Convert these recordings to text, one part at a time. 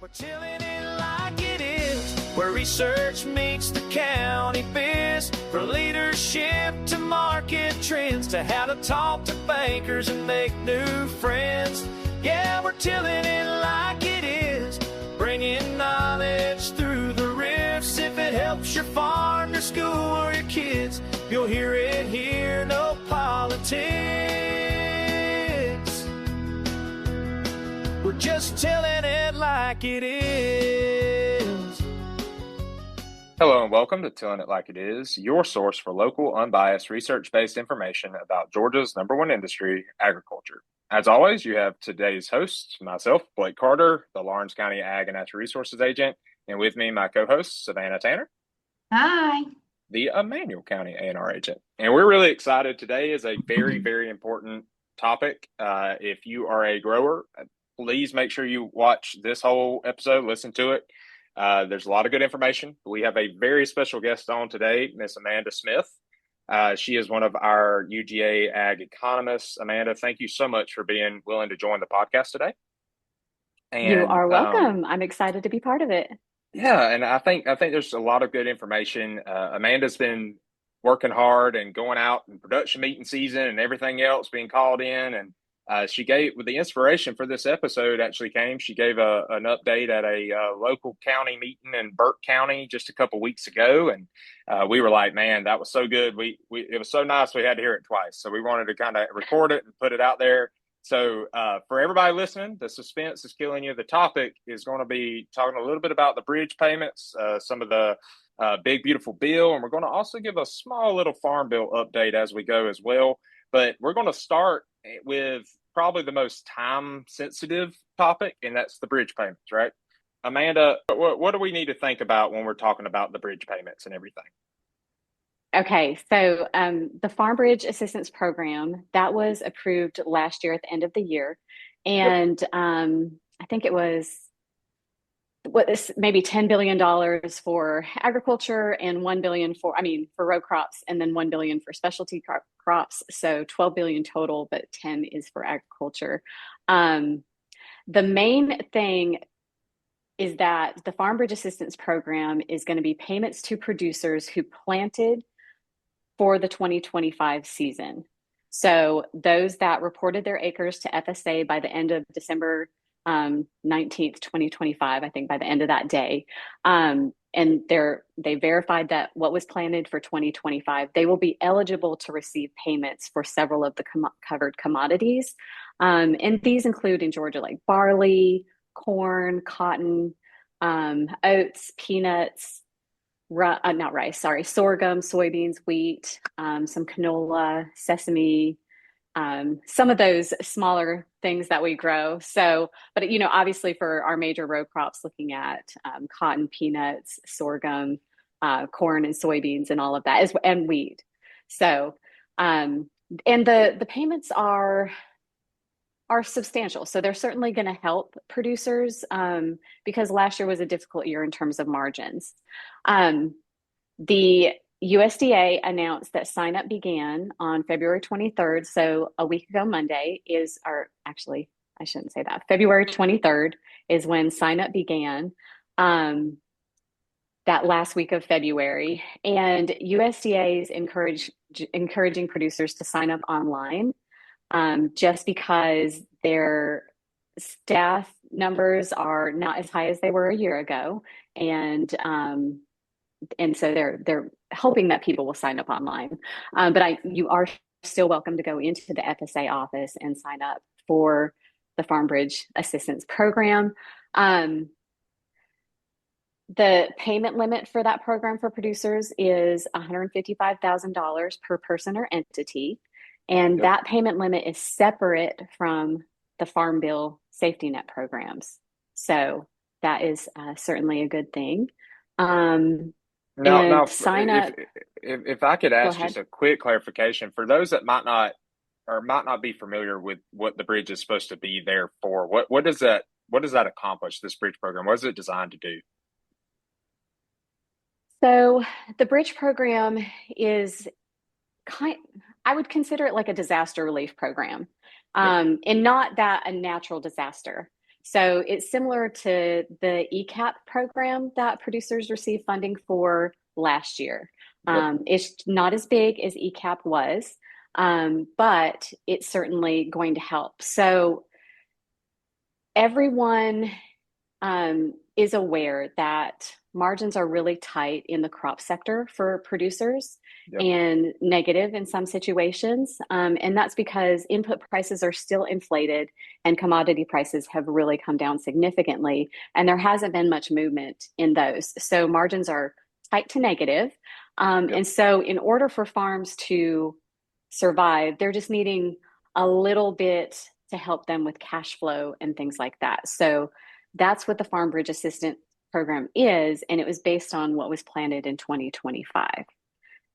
We're chilling it like it is, where research meets the county biz. From leadership to market trends, to how to talk to bankers and make new friends. Yeah, we're chilling it like it is, bringing knowledge through the rifts. If it helps your farm, your school, or your kids, you'll hear it here, no politics. We're just telling it like it is. Hello and welcome to Telling It Like It Is, your source for local, unbiased, research-based information about Georgia's #1 industry, agriculture. As always, you have today's host, myself, Blake Carter, the Lawrence County Ag and Natural Resources Agent, and with me, my co-host, Savannah Tanner. Hi. The Emanuel County A&R Agent. And we're really excited. Today is a very, very important topic. If you are a grower, please make sure you watch this whole episode, listen to it. There's a lot of good information. We have a very special guest on today, Miss Amanda Smith. She is one of our UGA Ag economists. Amanda, thank you so much for being willing to join the podcast today. And, you are welcome. I'm excited to be part of it. Yeah, and I think there's a lot of good information. Amanda's been working hard and going out in production meeting season and everything else, being called in, and she gave, with the inspiration for this episode actually came, she gave an update at a local county meeting in Burke County just a couple weeks ago. And we were like, man, that was so good. It was so nice. We had to hear it twice. So we wanted to kind of record it and put it out there. So for everybody listening, the suspense is killing you. The topic is going to be talking a little bit about the bridge payments, some of the big, beautiful bill. And we're going to also give a small little farm bill update as we go as well. But we're going to start with probably the most time-sensitive topic, and that's the bridge payments, right? Amanda, what do we need to think about when we're talking about the bridge payments and everything? Okay, so the Farm Bridge Assistance Program, that was approved last year at the end of the year. And yep. I think it was maybe $10 billion for agriculture and $1 billion for row crops, and then $1 billion for specialty crops. So 12 billion total, but 10 is for agriculture. The main thing is that the Farm Bridge Assistance Program is going to be payments to producers who planted for the 2025 season. So those that reported their acres to FSA by the end of December 19th, 2025, I think by the end of that day. And they verified that what was planted for 2025, they will be eligible to receive payments for several of the covered commodities. And these include in Georgia, like barley, corn, cotton, oats, peanuts, sorghum, soybeans, wheat, some canola, sesame, some of those smaller things that we grow. So, but obviously for our major row crops, looking at cotton, peanuts, sorghum, corn and soybeans and all of that, and wheat. So, and the payments are substantial. So they're certainly going to help producers because last year was a difficult year in terms of margins. The USDA announced that sign up began on February 23rd. So a week ago Monday I shouldn't say that. February 23rd is when sign up began, that last week of February. And USDA is encouraging producers to sign up online just because their staff numbers are not as high as they were a year ago. And so they're hoping that people will sign up online. But you are still welcome to go into the FSA office and sign up for the Farm Bridge Assistance Program. The payment limit for that program for producers is $155,000 per person or entity. And yep. That payment limit is separate from the Farm Bill safety net programs. So that is certainly a good thing. Now, sign up. If I could ask just a quick clarification for those that might not be familiar with what the bridge is supposed to be there for, what does that accomplish, this bridge program? What is it designed to do? So the bridge program is I would consider it like a disaster relief program, and not that a natural disaster. So it's similar to the ECAP program that producers received funding for last year. Yep. It's not as big as ECAP was, but it's certainly going to help. So everyone is aware that margins are really tight in the crop sector for producers. Yep. And negative in some situations. And that's because input prices are still inflated and commodity prices have really come down significantly. And there hasn't been much movement in those. So margins are tight to negative. Yep. And so in order for farms to survive, they're just needing a little bit to help them with cash flow and things like that. So that's what the Farm Bridge Assistance Program is. And it was based on what was planted in 2025.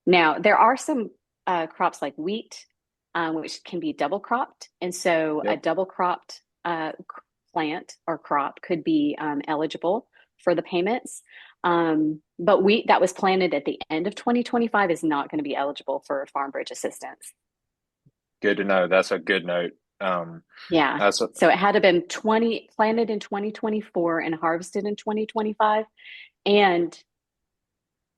Now, there are some crops like wheat, which can be double cropped. And so a double cropped plant or crop could be eligible for the payments. But wheat that was planted at the end of 2025 is not going to be eligible for Farm Bridge assistance. Good to know. That's a good note. Yeah. So it had to have been planted in 2024 and harvested in 2025 and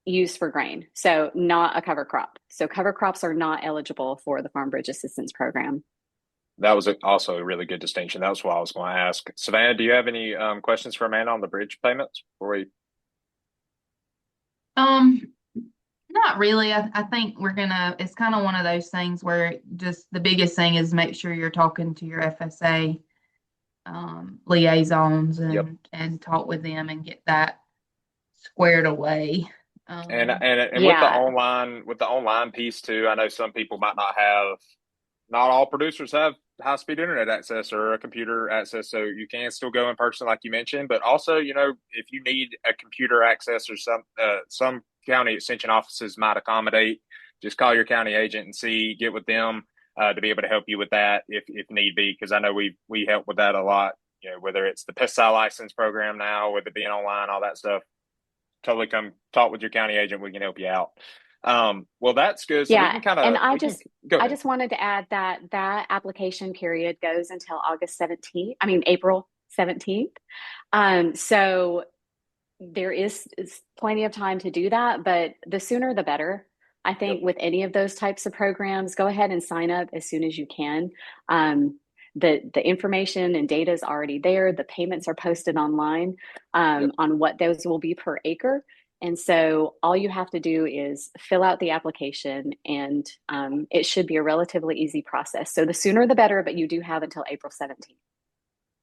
used for grain. So not a cover crop. So cover crops are not eligible for the Farm Bridge Assistance Program. That was also a really good distinction. That was what I was going to ask. Savannah, do you have any questions for Amanda on the bridge payments before we? Not really. I think it's kind of one of those things where just the biggest thing is make sure you're talking to your FSA liaisons and talk with them and get that squared away. And with the online piece too, I know some people might not all producers have high speed internet access or a computer access, so you can still go in person like you mentioned. But also, if you need a computer access or some county extension offices might accommodate, just call your county agent and get with them to be able to help you with that if need be. Because I know we help with that a lot. Whether it's the pesticide license program now, with it being online, all that stuff. Totally come talk with your county agent. We can help you out. Well, that's good. So yeah. We can kind of, and I just wanted to add that application period goes until April 17th. So there is plenty of time to do that, but the sooner the better. I think with any of those types of programs, go ahead and sign up as soon as you can. The information and data is already there. The payments are posted online on what those will be per acre. And so all you have to do is fill out the application and it should be a relatively easy process. So the sooner the better, but you do have until April 17th.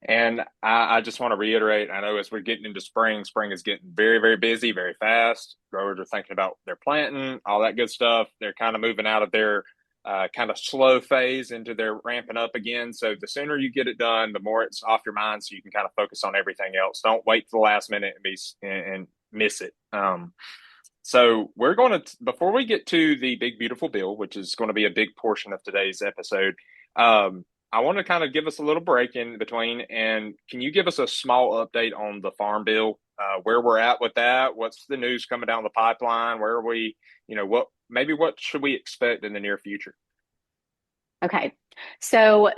And I just want to reiterate, I know as we're getting into spring is getting very, very busy, very fast. Growers are thinking about their planting, all that good stuff. They're kind of moving out of their kind of slow phase into their ramping up again. So the sooner you get it done, the more it's off your mind so you can kind of focus on everything else. Don't wait for the last minute and miss it. So we're going to, before we get to the big, beautiful bill, which is going to be a big portion of today's episode, I want to kind of give us a little break in between. And can you give us a small update on the farm bill, where we're at with that? What's the news coming down the pipeline? Where are we, what should we expect in the near future? Okay. So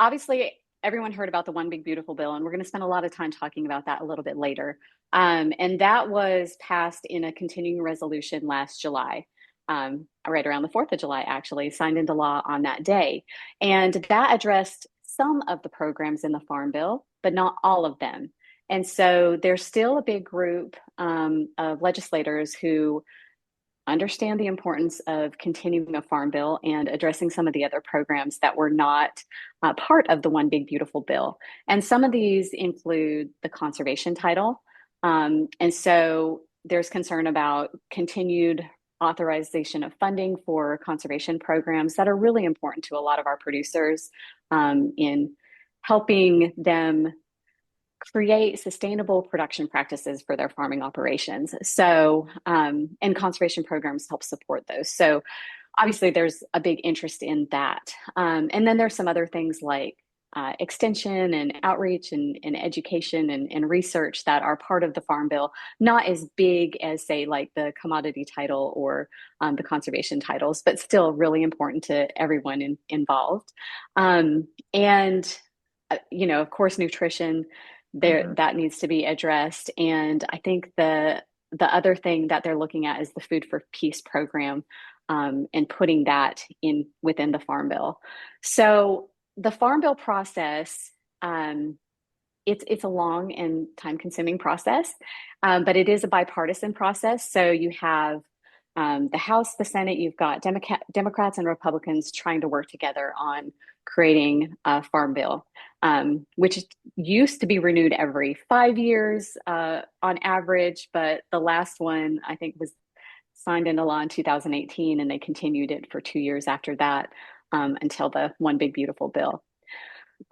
obviously everyone heard about the One Big Beautiful Bill, and we're going to spend a lot of time talking about that a little bit later. And that was passed in a continuing resolution last July. Right around the 4th of July, actually, signed into law on that day. And that addressed some of the programs in the Farm Bill, but not all of them. And so there's still a big group of legislators who understand the importance of continuing a Farm Bill and addressing some of the other programs that were not part of the One Big Beautiful Bill. And some of these include the conservation title. And so there's concern about continued authorization of funding for conservation programs that are really important to a lot of our producers in helping them create sustainable production practices for their farming operations. So, and conservation programs help support those. So obviously there's a big interest in that. And then there's some other things like extension and outreach and education and research that are part of the Farm Bill, not as big as, say, like the commodity title or the conservation titles, but still really important to everyone involved. And of course, nutrition there that needs to be addressed. And I think the other thing that they're looking at is the Food for Peace program, and putting that in within the Farm Bill. So the Farm Bill process, it's a long and time-consuming process, but it is a bipartisan process. So you have the House, the Senate, you've got Democrats and Republicans trying to work together on creating a Farm Bill, which used to be renewed every 5 years on average, but the last one I think was signed into law in 2018, and they continued it for 2 years after that, until the One Big Beautiful Bill.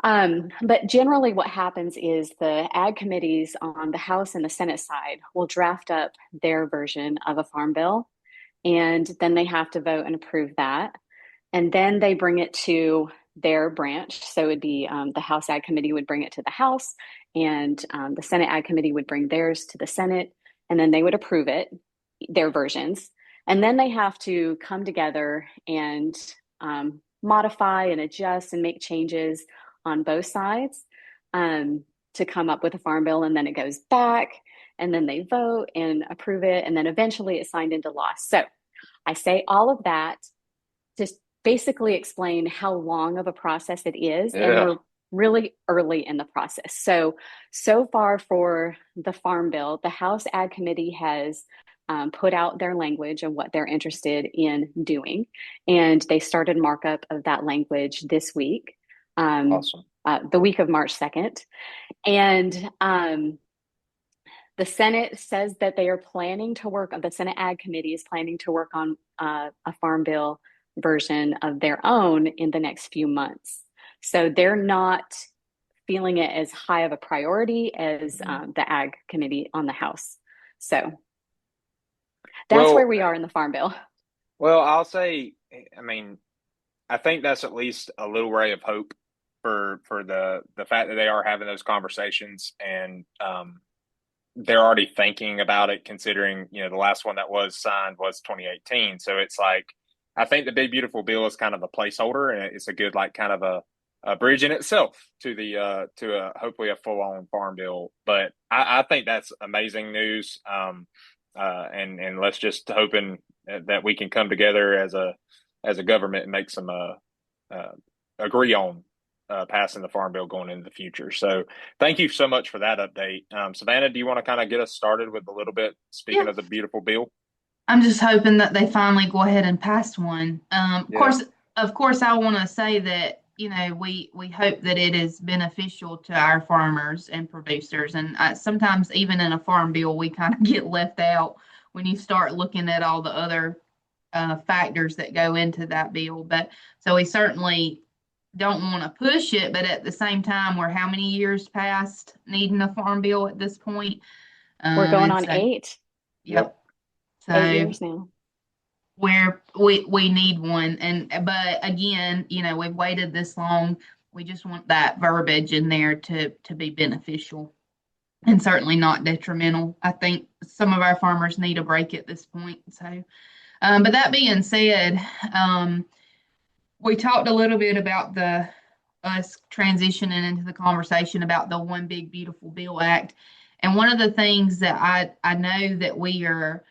But generally what happens is the ag committees on the House and the Senate side will draft up their version of a Farm Bill, and then they have to vote and approve that. And then they bring it to their branch. So it'd be the House Ag Committee would bring it to the House, and the Senate Ag Committee would bring theirs to the Senate, and then they would approve it, their versions. And then they have to come together and modify and adjust and make changes on both sides to come up with a Farm Bill. And then it goes back, and then they vote and approve it, and then eventually it's signed into law. So I say all of that to basically explain how long of a process it is. Yeah. And we're really early in the process. So far for the Farm Bill, the House Ag Committee has put out their language of what they're interested in doing. And they started markup of that language this week. Awesome. The week of March 2nd. And the Senate says that they are planning to work on, the Senate Ag Committee is planning to work on a Farm Bill version of their own in the next few months. So they're not feeling it as high of a priority as the Ag Committee on the House. So that's where we are in the Farm Bill. Well, I'll say, I mean, I think that's at least a little ray of hope for the fact that they are having those conversations, and they're already thinking about it, considering, the last one that was signed was 2018. So it's like, I think the Big Beautiful Bill is kind of a placeholder, and it's a good, like, kind of a bridge in itself to the to hopefully a full-on Farm Bill. But I think that's amazing news. And let's just hoping that we can come together as a government and make some agree on passing the Farm Bill going into the future. So thank you so much for that update. Savannah, do you want to kind of get us started with a little bit, speaking of the beautiful bill? I'm just hoping that they finally go ahead and pass one. Of course, I want to say that, we hope that it is beneficial to our farmers and producers. And sometimes even in a Farm Bill, we kind of get left out when you start looking at all the other factors that go into that bill. But so we certainly don't want to push it, but at the same time, we're how many years past needing a Farm Bill at this point? We're going on 8. Yep. So 8 years now. Where we need one. But again, we've waited this long. We just want that verbiage in there to be beneficial and certainly not detrimental. I think some of our farmers need a break at this point. So, but that being said, we talked a little bit about us transitioning into the conversation about the One Big Beautiful Bill Act. And one of the things that I know that we are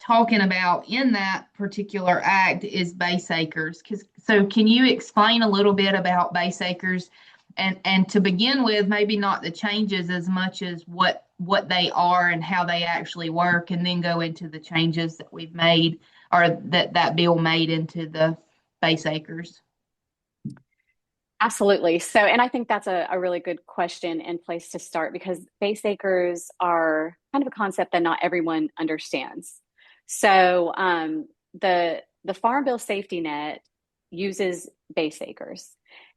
talking about in that particular act is base acres. So can you explain a little bit about base acres, and to begin with, maybe not the changes as much as what they are and how they actually work, and then go into the changes that we've made, or that bill made into the base acres? Absolutely. So, and I think that's a really good question and place to start, because base acres are kind of a concept that not everyone understands. So the Farm Bill safety net uses base acres,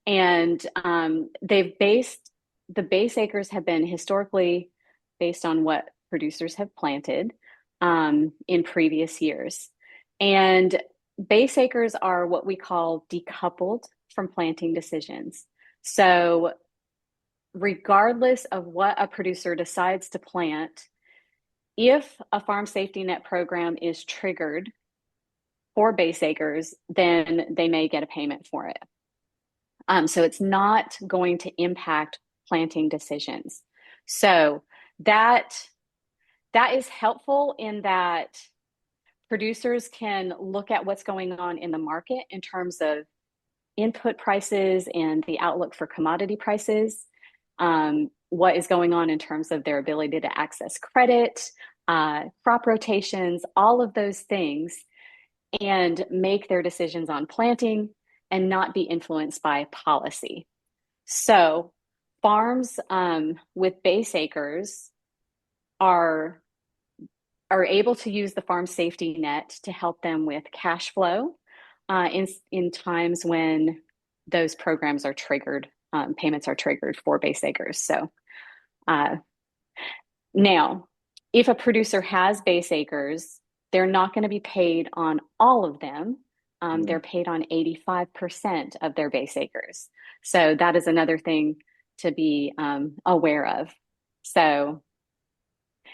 and the base acres have been historically based on what producers have planted in previous years. And base acres are what we call decoupled from planting decisions. So regardless of what a producer decides to plant, if a farm safety net program is triggered for base acres, then they may get a payment for it. So it's not going to impact planting decisions. So that is helpful in that producers can look at what's going on in the market in terms of input prices and the outlook for commodity prices, what is going on in terms of their ability to access credit, crop rotations, all of those things, and make their decisions on planting and not be influenced by policy. So farms with base acres are able to use the farm safety net to help them with cash flow in times when those programs are triggered, payments are triggered for base acres. So now, if a producer has base acres, they're not going to be paid on all of them. They're paid on 85% of their base acres. So that is another thing to be aware of. So,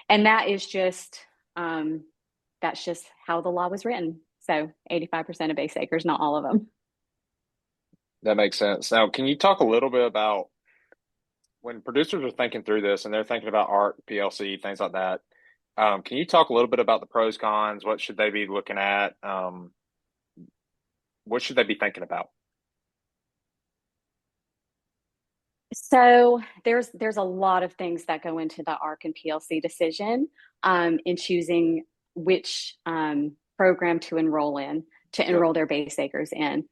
and that is just, that's just how the law was written. So 85% of base acres, not all of them. That makes sense. Now, can you talk a little bit about when producers are thinking through this and they're thinking about ARC, PLC, things like that? Can you talk a little bit about the pros, cons? What should they be looking at? What should they be thinking about? So there's a lot of things that go into the ARC and PLC decision in choosing which program to enroll in, to enroll their base acres in.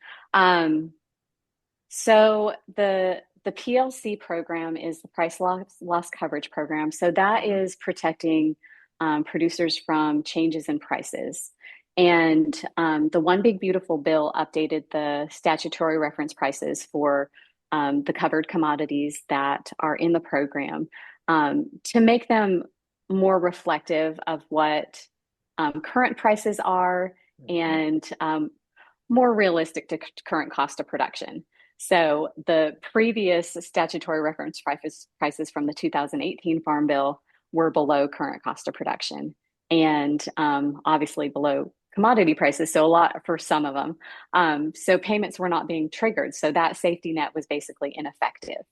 So the PLC program is the price loss coverage program. So that is protecting producers from changes in prices. And the One Big Beautiful Bill updated the statutory reference prices for the covered commodities that are in the program to make them more reflective of what current prices are and more realistic to current cost of production. So the previous statutory reference prices from the 2018 Farm Bill were below current cost of production and obviously below commodity prices, so a lot for some of them. So payments were not being triggered. So that safety net was basically ineffective.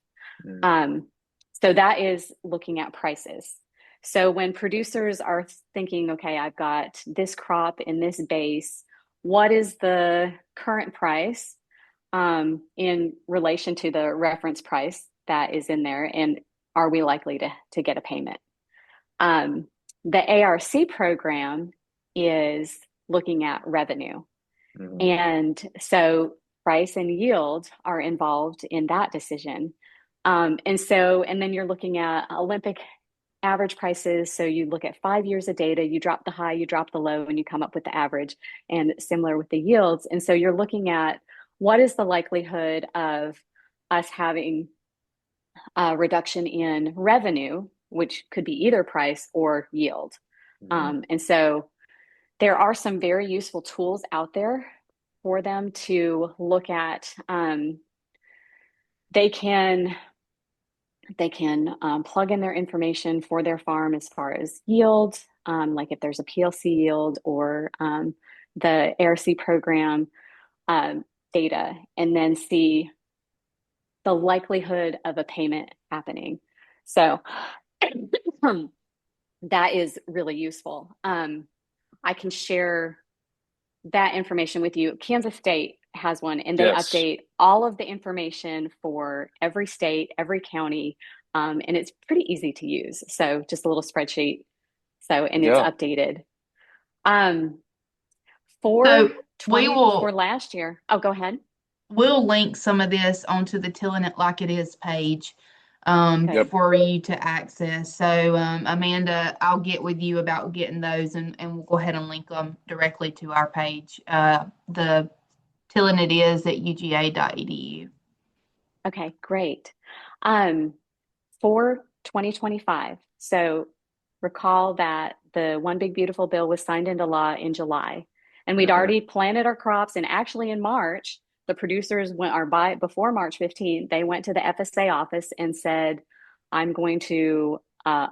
So that is looking at prices. So when producers are thinking, okay, I've got this crop in this base, what is the current price in relation to the reference price that is in there, and are we likely to get a payment? The ARC program is looking at revenue. And so price and yield are involved in that decision. And then you're looking at Olympic average prices. So you look at 5 years of data, you drop the high, you drop the low, and you come up with the average, and similar with the yields. And so you're looking at what is the likelihood of us having a reduction in revenue, which could be either price or yield. And so there are some very useful tools out there for them to look at. They can plug in their information for their farm as far as yield, like if there's a PLC yield or the ARC program data, and then see the likelihood of a payment happening. So that is really useful. I can share that information with you. Kansas State has one, and they update all of the information for every state, every county, and it's pretty easy to use. So just a little spreadsheet. And it's updated. For last year. Oh, go ahead. We'll link some of this onto the Tilling It Like It Is page for you to access. So Amanda, I'll get with you about getting those, and we'll go ahead and link them directly to our page. The Tilling It Is at uga.edu. Okay, great. For 2025, so recall that the One Big Beautiful Bill was signed into law in July, and we'd already planted our crops, and actually in March, the producers before March 15th, they went to the FSA office and said, I'm going to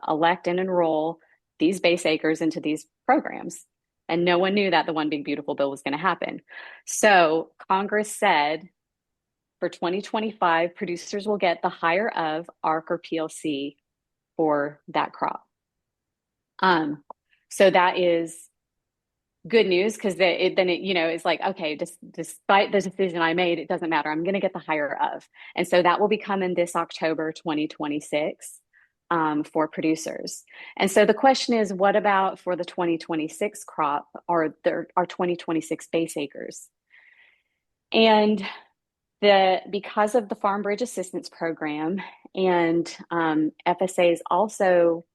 elect and enroll these base acres into these programs. And no one knew that the One Big Beautiful Bill was going to happen. So Congress said, for 2025, producers will get the higher of ARC or PLC for that crop. So that is good news, because then it, you know, it's like, okay, despite the decision I made, it doesn't matter. I'm going to get the higher of. And so that will be coming this October 2026 for producers. And so the question is, what about for the 2026 crop, or our 2026 base acres? And because of the Farm Bridge Assistance Program, and FSA is also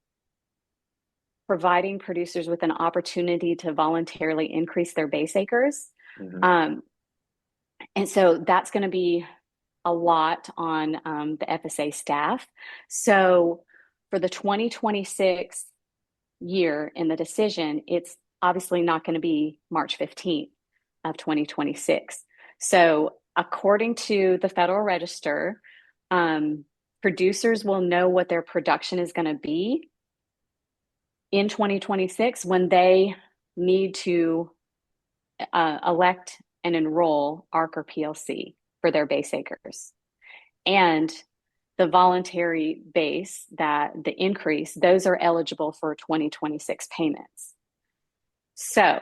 providing producers with an opportunity to voluntarily increase their base acres. Mm-hmm. And so that's going to be a lot on the FSA staff. So for the 2026 year in the decision, it's obviously not going to be March 15th of 2026. So according to the Federal Register, producers will know what their production is going to be in 2026 when they need to elect and enroll ARC or PLC for their base acres. And the voluntary base, that the increase, those are eligible for 2026 payments. So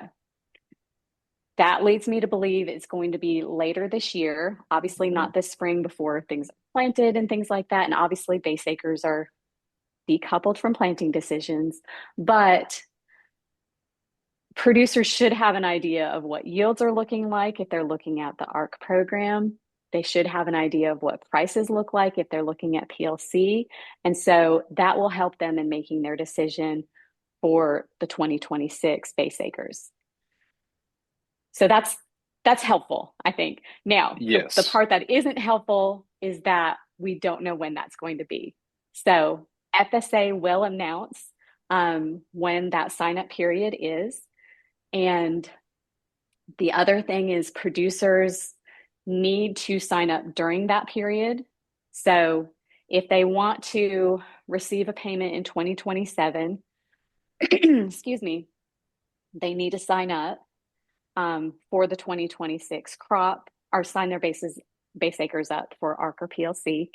that leads me to believe it's going to be later this year, obviously not this spring before things are planted and things like that. And obviously base acres are decoupled from planting decisions, but producers should have an idea of what yields are looking like if they're looking at the ARC program. They should have an idea of what prices look like if they're looking at PLC. And so that will help them in making their decision for the 2026 base acres. So that's helpful, I think. Now, Yes. the part that isn't helpful is that we don't know when that's going to be. So FSA will announce when that sign-up period is. And the other thing is producers need to sign up during that period. So if they want to receive a payment in 2027, excuse me, they need to sign up for the 2026 crop, or sign their base acres up for ARC or PLC.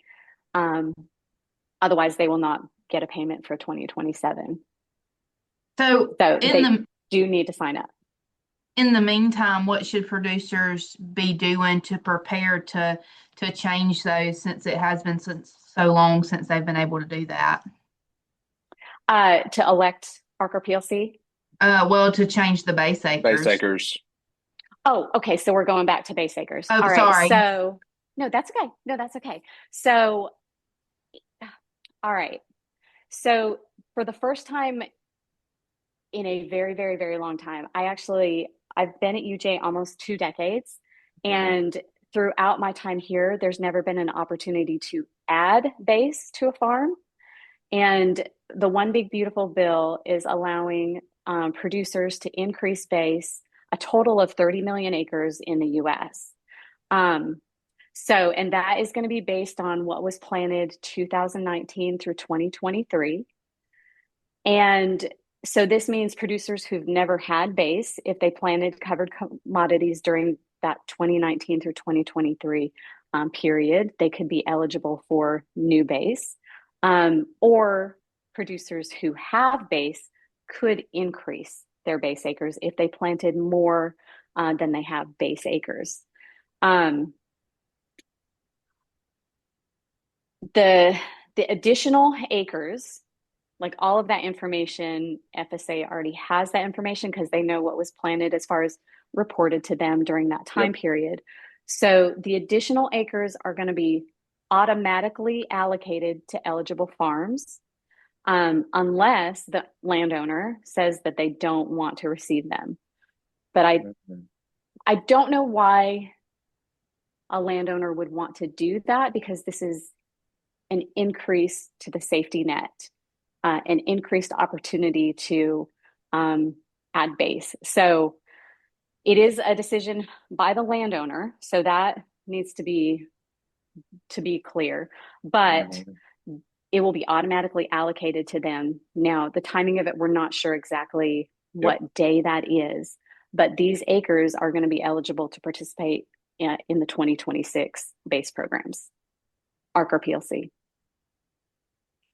Otherwise, they will not get a payment for 2027. So they do need to sign up. In the meantime, what should producers be doing to prepare to change those, since it has been so long since they've been able to do that? To elect ARC or PLC? Well, to change the base acres. Base acres. Oh, okay. So we're going back to base acres. Oh, all right. sorry. So no, that's okay. No, that's okay. So, all right. So for the first time in a very, very, very long time, I've been at UJ almost 2 decades. And throughout my time here, there's never been an opportunity to add base to a farm. And the One Big Beautiful Bill is allowing producers to increase base a total of 30 million acres in the US. And that is going to be based on what was planted 2019 through 2023. And so this means producers who've never had base, if they planted covered commodities during that 2019 through 2023 period, they could be eligible for new base. Or producers who have base could increase their base acres if they planted more than they have base acres. The additional acres, like all of that information, FSA already has that information because they know what was planted as far as reported to them during that time period. So the additional acres are going to be automatically allocated to eligible farms unless the landowner says that they don't want to receive them. But I don't know why a landowner would want to do that, because this is an increase to the safety net, an increased opportunity to add base. So it is a decision by the landowner, so that needs to be clear, but it will be automatically allocated to them. Now, the timing of it, we're not sure exactly what day that is, but these acres are going to be eligible to participate in the 2026 base programs, ARC or PLC.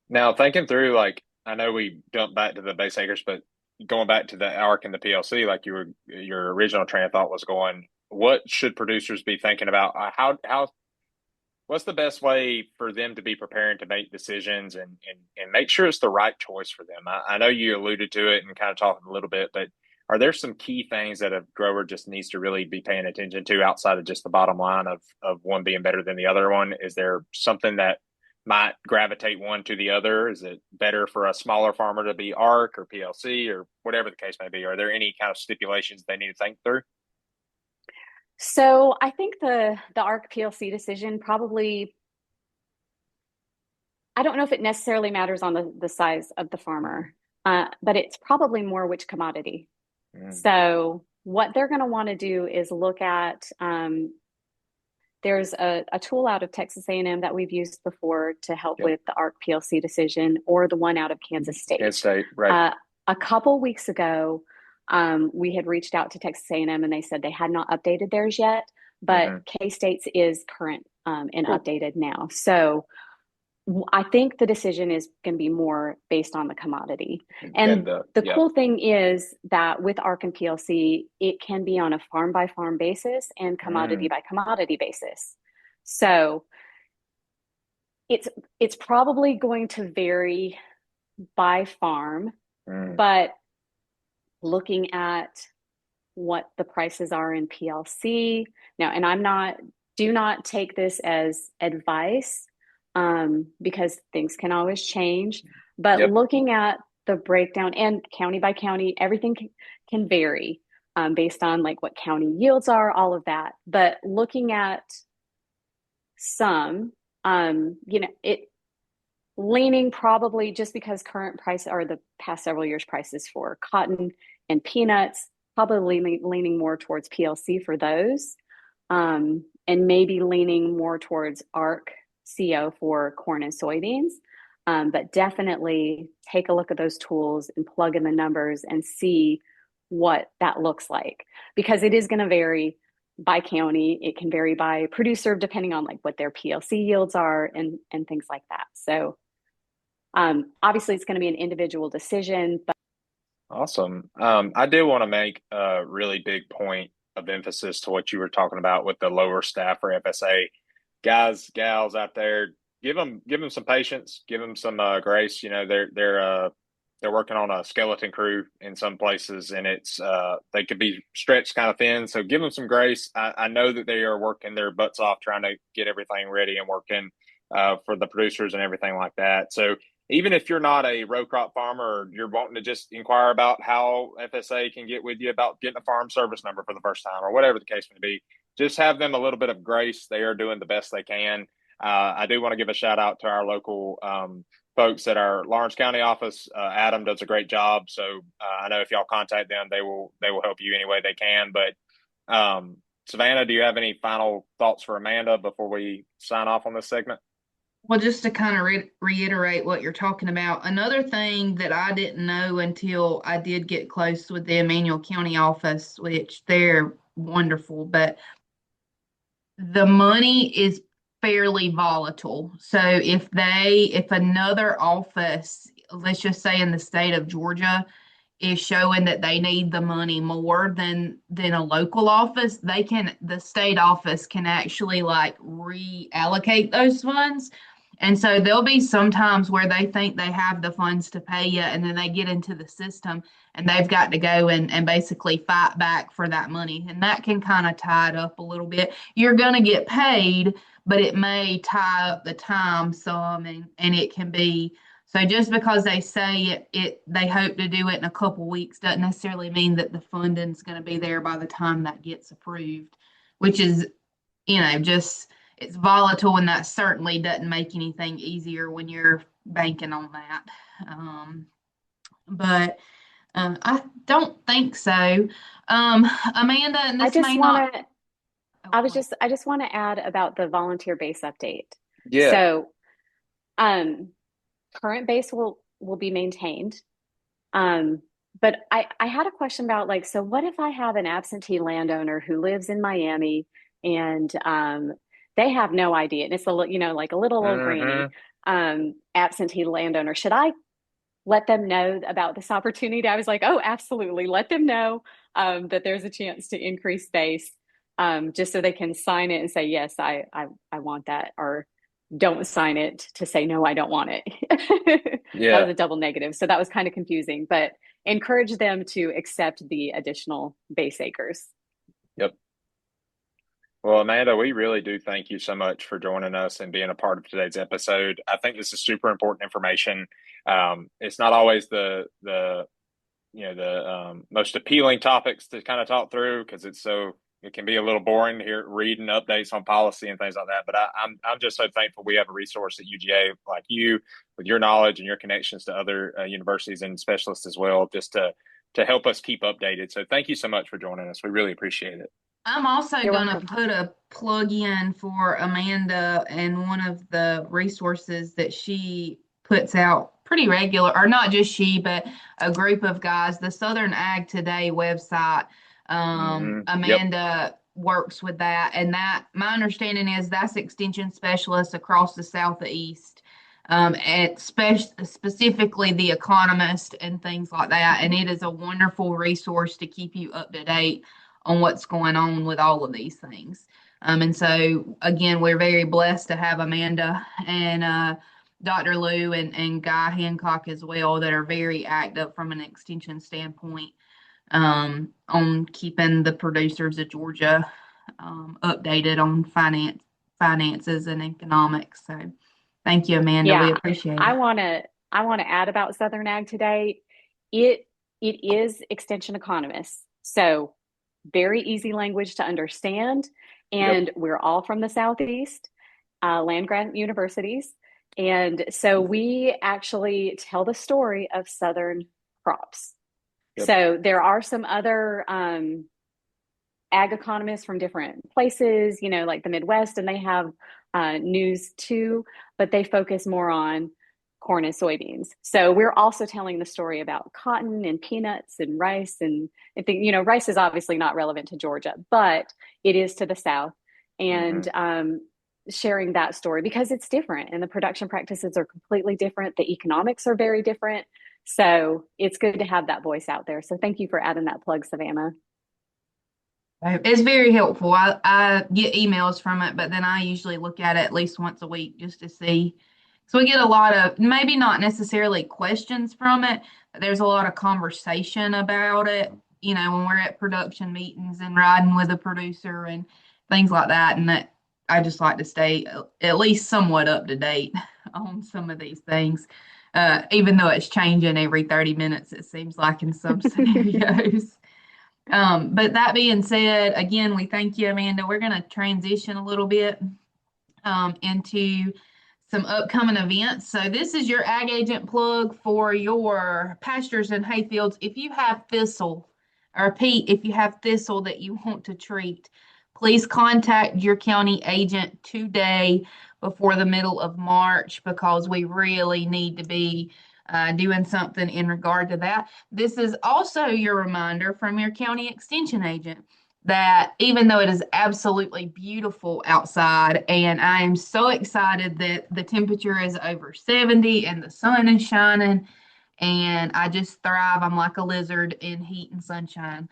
Now, thinking through, like, I know we jumped back to the base acres, but going back to the ARC and the PLC, like your original train of thought was going, what should producers be thinking about? What's the best way for them to be preparing to make decisions and make sure it's the right choice for them? I know you alluded to it and kind of talking a little bit, but are there some key things that a grower just needs to really be paying attention to outside of just the bottom line of one being better than the other one? Is there something that might gravitate one to the other? Is it better for a smaller farmer to be ARC or PLC or whatever the case may be? Are there any kind of stipulations they need to think through? So I think the ARC PLC decision probably, I don't know if it necessarily matters on the size of the farmer, but it's probably more which commodity. So what they're going to want to do is look at, there's a tool out of Texas A&M that we've used before to help with the ARC PLC decision, or the one out of Kansas State. Kansas State, right. A couple weeks ago, we had reached out to Texas A&M and they said they had not updated theirs yet, but K-State's is current and updated now. So I think the decision is going to be more based on the commodity. And the cool thing is that with ARC and PLC, it can be on a farm by farm basis and commodity by commodity basis. So it's probably going to vary by farm, but looking at what the prices are in PLC now, and do not take this as advice, because things can always change, but looking at the breakdown and county by county, everything can vary based on like what county yields are, all of that. But looking at some, it leaning probably just because current price or the past several years prices for cotton and peanuts, probably leaning more towards PLC for those, and maybe leaning more towards ARC CO for corn and soybeans. But definitely take a look at those tools and plug in the numbers and see what that looks like, because it is going to vary by county. It can vary by producer depending on like what their PLC yields are and things like that. So obviously it's going to be an individual decision. But awesome. I do want to make a really big point of emphasis to what you were talking about with the lower staff for FSA. Guys, gals out there, give them some patience, give them some grace. You know, they're working on a skeleton crew in some places, and it's they could be stretched kind of thin. So give them some grace. I know that they are working their butts off trying to get everything ready and working for the producers and everything like that. So even if you're not a row crop farmer, or you're wanting to just inquire about how FSA can get with you about getting a farm service number for the first time, or whatever the case may be, just have them a little bit of grace. They are doing the best they can. I do want to give a shout out to our local folks at our Lawrence County office. Adam does a great job. So I know if y'all contact them, they will help you any way they can. But Savannah, do you have any final thoughts for Amanda before we sign off on this segment? Well, just to kind of reiterate what you're talking about, another thing that I didn't know until I did get close with the Emmanuel County office, which they're wonderful, but the money is fairly volatile. So if another office, let's just say in the state of Georgia, is showing that they need the money more than a local office, the state office can actually like reallocate those funds. And so there'll be some times where they think they have the funds to pay you, and then they get into the system and they've got to go and basically fight back for that money. And that can kind of tie it up a little bit. You're going to get paid, but it may tie up the time some, and it can be. So just because they say they hope to do it in a couple weeks doesn't necessarily mean that the funding's going to be there by the time that gets approved, which is, just it's volatile, and that certainly doesn't make anything easier when you're banking on that. But I don't think so. Amanda, and this may not. I just want to add about the volunteer base update. Yeah. So, current base will be maintained. But I had a question about so what if I have an absentee landowner who lives in Miami and they have no idea. And it's like a little old granny, Mm-hmm. absentee landowner. Should I let them know about this opportunity? I was like, oh, absolutely. Let them know that there's a chance to increase space, just so they can sign it and say, yes, I want that, or don't sign it to say, no, I don't want it. That was Yeah. a double negative. So that was kind of confusing, but encourage them to accept the additional base acres. Yep. Well, Amanda, we really do thank you so much for joining us and being a part of today's episode. I think this is super important information. It's not always the most appealing topics to kind of talk through because it can be a little boring here reading updates on policy and things like that. But I'm just so thankful we have a resource at UGA like you with your knowledge and your connections to other universities and specialists as well, just to help us keep updated. So thank you so much for joining us. We really appreciate it. I'm also You're going to welcome. put a plug in for Amanda and one of the resources that she puts out pretty regular, or not just she, but a group of guys, the Southern Ag Today website. Yep. Amanda works with that, and that my understanding is that's extension specialists across the Southeast, and specifically the Economist and things like that. And it is a wonderful resource to keep you up to date on what's going on with all of these things. And so, again, we're very blessed to have Amanda and Dr. Lou and Guy Hancock as well that are very active from an extension standpoint, on keeping the producers of Georgia updated on finances and economics. So thank you, Amanda. We Yeah, appreciate I it. want to I want to add about Southern Ag Today. It is extension economists. So very easy language to understand. Yep. And we're all from the Southeast, land grant universities. And so we actually tell the story of Southern crops. Yep. So there are some other ag economists from different places, like the Midwest, and they have news too, but they focus more on corn and soybeans. So we're also telling the story about cotton and peanuts and rice. And I think, rice is obviously not relevant to Georgia, but it is to the South. And sharing that story because it's different and the production practices are completely different. The economics are very different. So it's good to have that voice out there. So thank you for adding that plug, Savannah. It's very helpful. I get emails from it, but then I usually look at it at least once a week just to see. So we get a lot of, maybe not necessarily questions from it, but there's a lot of conversation about it, when we're at production meetings and riding with a producer and things like that. And that I just like to stay at least somewhat up to date on some of these things. Even though it's changing every 30 minutes, it seems like in some scenarios. But that being said, again, we thank you, Amanda. We're going to transition a little bit into some upcoming events. So this is your ag agent plug for your pastures and hay fields. If you have thistle, or Pete, if you have thistle that you want to treat, please contact your county agent today before the middle of March because we really need to be doing something in regard to that. This is also your reminder from your county extension agent that even though it is absolutely beautiful outside, and I am so excited that the temperature is over 70 and the sun is shining, and I just thrive. I'm like a lizard in heat and sunshine.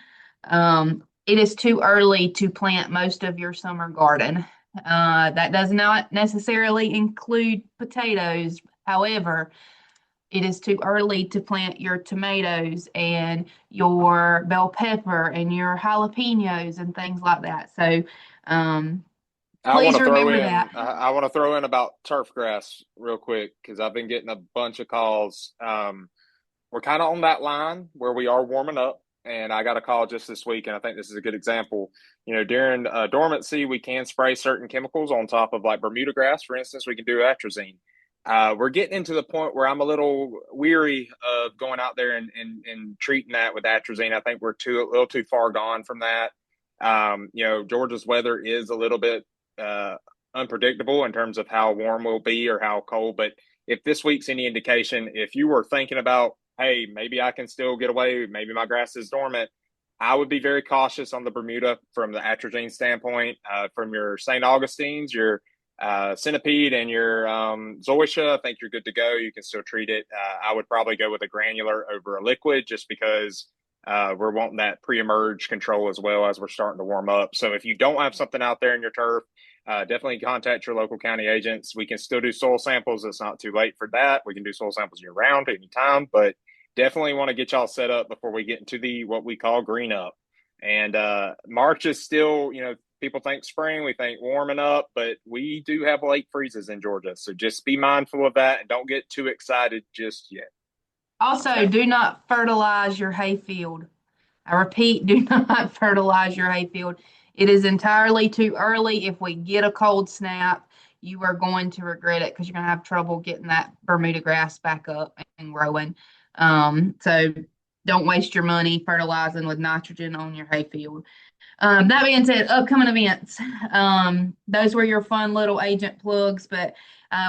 It is too early to plant most of your summer garden. That does not necessarily include potatoes. However, it is too early to plant your tomatoes and your bell pepper and your jalapenos and things like that. So please remember that. I want to throw in about turf grass real quick because I've been getting a bunch of calls. We're kind of on that line where we are warming up, and I got a call just this week, and I think this is a good example. During dormancy, we can spray certain chemicals on top of like Bermuda grass, for instance. We can do atrazine. We're getting into the point where I'm a little weary of going out there and treating that with atrazine. I think we're a little too far gone from that. Georgia's weather is a little bit unpredictable in terms of how warm we'll be or how cold. But if this week's any indication, if you were thinking about, hey, maybe I can still get away, maybe my grass is dormant, I would be very cautious on the Bermuda from the atrazine standpoint. From your St. Augustines, your centipede, and your zoysia, I think you're good to go. You can still treat it. I would probably go with a granular over a liquid just because we're wanting that pre-emerge control as well as we're starting to warm up. So if you don't have something out there in your turf, definitely contact your local county agents. We can still do soil samples. It's not too late for that. We can do soil samples year round anytime, but definitely want to get y'all set up before we get into the what we call green up. And March is still, people think spring, we think warming up, but we do have late freezes in Georgia. So just be mindful of that and don't get too excited just yet. Also, do not fertilize your hayfield. I repeat, do not fertilize your hayfield. It is entirely too early. If we get a cold snap, you are going to regret it because you're going to have trouble getting that Bermuda grass back up and growing. So don't waste your money fertilizing with nitrogen on your hayfield. That being said, upcoming events. Those were your fun little agent plugs, but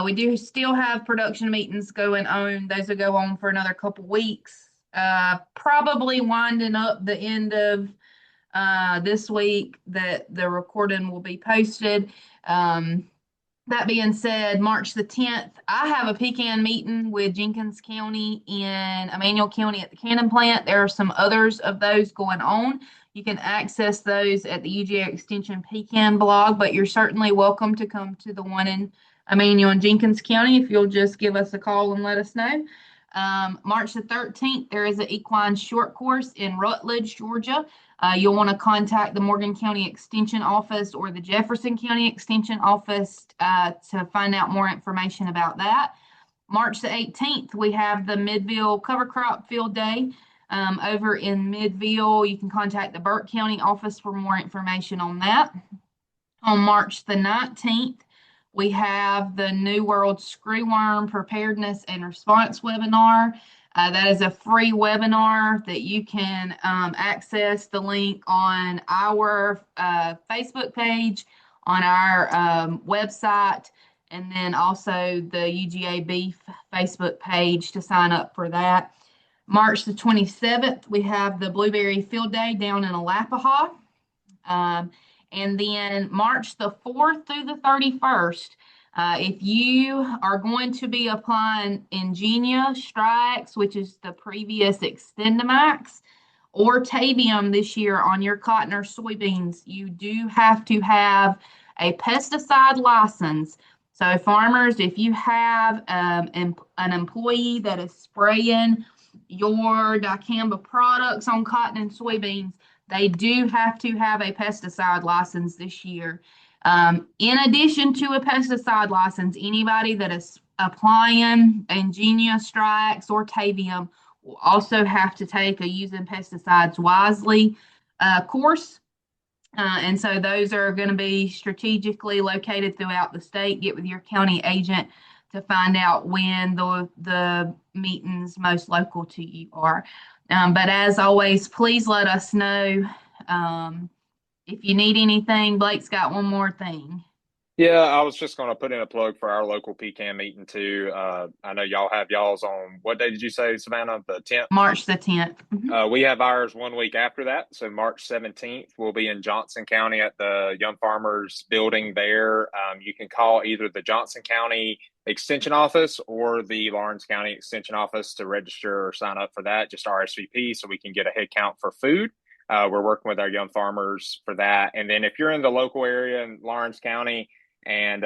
we do still have production meetings going on. Those will go on for another couple weeks. Probably winding up the end of this week that the recording will be posted. That being said, March the 10th, I have a pecan meeting with Jenkins County in Emanuel County at the Cannon plant. There are some others of those going on. You can access those at the UGA Extension Pecan blog, but you're certainly welcome to come to the one in Emanuel and Jenkins County if you'll just give us a call and let us know. March the 13th, there is an equine short course in Rutledge, Georgia. You'll want to contact the Morgan County Extension Office or the Jefferson County Extension Office to find out more information about that. March the 18th, we have the Midville Cover Crop Field Day over in Midville. You can contact the Burke County Office for more information on that. On March the 19th, we have the New World Screwworm Preparedness and Response webinar. That is a free webinar that you can access the link on our Facebook page, on our website, and then also the UGA Beef Facebook page to sign up for that. March the 27th, we have the Blueberry Field Day down in Alapaha. And then March the 4th through the 31st, if you are going to be applying Ingenia Strix, which is the previous XtendiMax, or Tavium this year on your cotton or soybeans, you do have to have a pesticide license. So farmers, if you have an employee that is spraying your dicamba products on cotton and soybeans, they do have to have a pesticide license this year. In addition to a pesticide license, anybody that is applying Ingenia Strix or Tavium will also have to take a Using Pesticides Wisely course. And so those are going to be strategically located throughout the state. Get with your county agent to find out when the meetings most local to you are. But as always, please let us know if you need anything. Blake's got one more thing. Yeah, I was just going to put in a plug for our local pecan meeting too. I know y'all have y'all's on, what day did you say, Savannah? The 10th? March the 10th. Mm-hmm. We have ours 1 week after that. So March 17th, we'll be in Johnson County at the Young Farmers building there. You can call either the Johnson County Extension Office or the Lawrence County Extension Office to register or sign up for that, just RSVP, so we can get a head count for food. We're working with our young farmers for that. And then if you're in the local area in Lawrence County and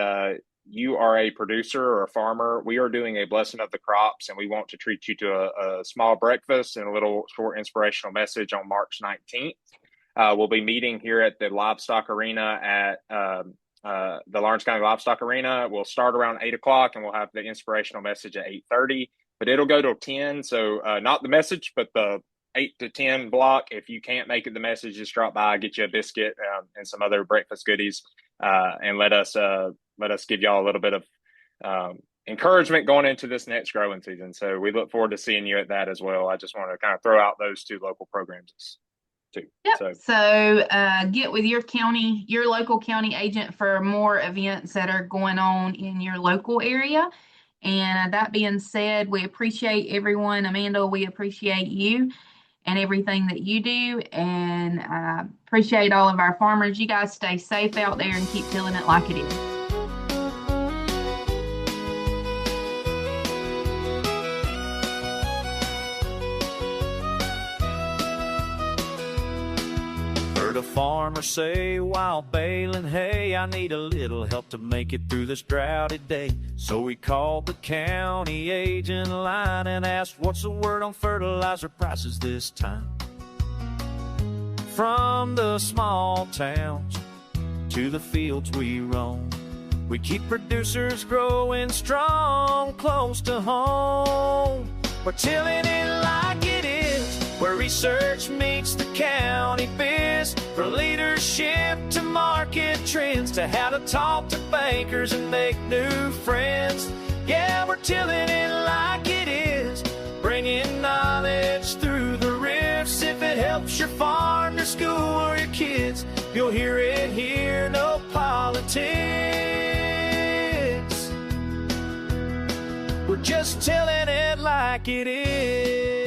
you are a producer or a farmer, we are doing a blessing of the crops, and we want to treat you to a small breakfast and a little short inspirational message on March 19th. We'll be meeting here at the Livestock Arena at the Lawrence County Livestock Arena. We'll start around 8 o'clock and we'll have the inspirational message at 8:30, but it'll go till 10. So not the message, but the 8 to 10 block. If you can't make it the message, just drop by, get you a biscuit and some other breakfast goodies, and let us give y'all a little bit of encouragement going into this next growing season. So we look forward to seeing you at that as well. I just want to kind of throw out those two local programs too. Yep. So get with your local county agent for more events that are going on in your local area. And that being said, we appreciate everyone. Amanda, we appreciate you. and everything that you do. And I appreciate all of our farmers. You guys stay safe out there and keep tilling it like it is. Heard a farmer say while baling hay, I need a little help to make it through this droughty day. So he called the county agent line and asked, what's the word on fertilizer prices this time? From the small towns to the fields we roam, we keep producers growing strong close to home. We're tilling it like it is, where research meets the county biz. For leadership to market trends, to how to talk to bankers and make new friends. Yeah, we're tilling it like it is, bringing knowledge through the rifts. If it helps your farm, your school, or your kids, you'll hear it here, no politics. We're just tilling it like it is.